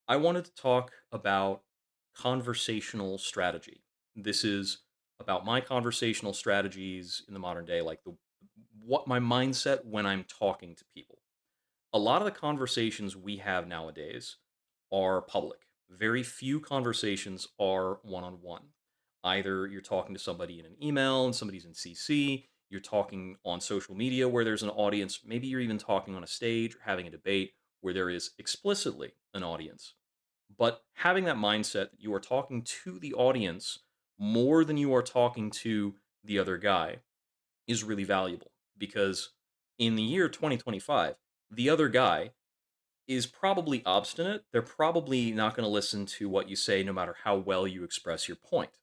I wanted to talk about conversational strategy. This is about my conversational strategies in the modern day, like the what my mindset when I'm talking to people. A lot of the conversations we have nowadays are public. Very few conversations are one-on-one. Either you're talking to somebody in an email and somebody's in CC, you're talking on social media where there's an audience, maybe you're even talking on a stage or having a debate where there is explicitly an audience. But having that mindset that you are talking to the audience more than you are talking to the other guy is really valuable because in the year 2025, the other guy is probably obstinate. They're probably not going to listen to what you say no matter how well you express your point.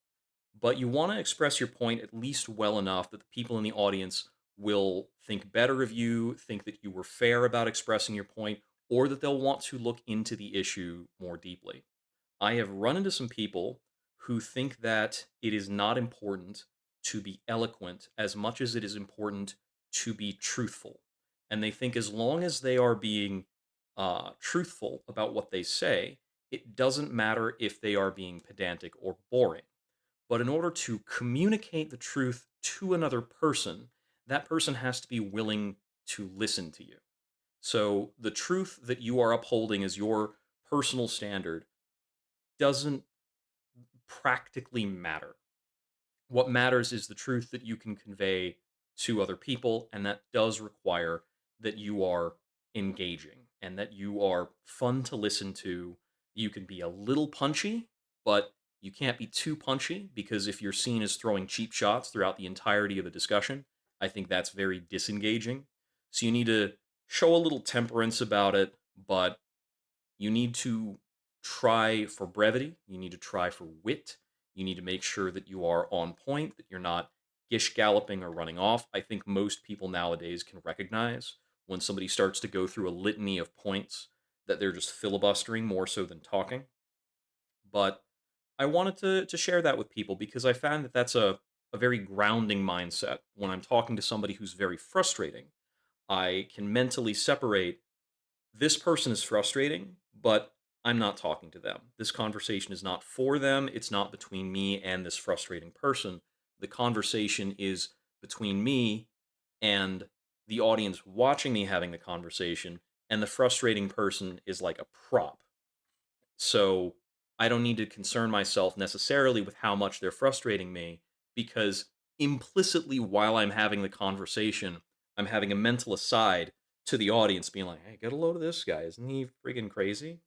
But you want to express your point at least well enough that the people in the audience will think better of you, think that you were fair about expressing your point, or that they'll want to look into the issue more deeply. I have run into some people who think that it is not important to be eloquent as much as it is important to be truthful. And they think as long as they are being truthful about what they say, it doesn't matter if they are being pedantic or boring. But in order to communicate the truth to another person, that person has to be willing to listen to you. So the truth that you are upholding as your personal standard doesn't practically matter. What matters is the truth that you can convey to other people, and that does require that you are engaging and that you are fun to listen to. You can be a little punchy, but you can't be too punchy because if you're seen as throwing cheap shots throughout the entirety of the discussion, I think that's very disengaging. So you need to show a little temperance about it, but you need to try for brevity. You need to try for wit. You need to make sure that you are on point, that you're not gish galloping or running off. I think most people nowadays can recognize when somebody starts to go through a litany of points that they're just filibustering more so than talking. But I wanted to share that with people because I found that that's a very grounding mindset. When I'm talking to somebody who's very frustrating, I can mentally separate this person is frustrating, but I'm not talking to them. This conversation is not for them. It's not between me and this frustrating person. The conversation is between me and the audience watching me having the conversation, and the frustrating person is like a prop. So I don't need to concern myself necessarily with how much they're frustrating me because implicitly while I'm having the conversation, I'm having a mental aside to the audience being like, hey, get a load of this guy. Isn't he freaking crazy?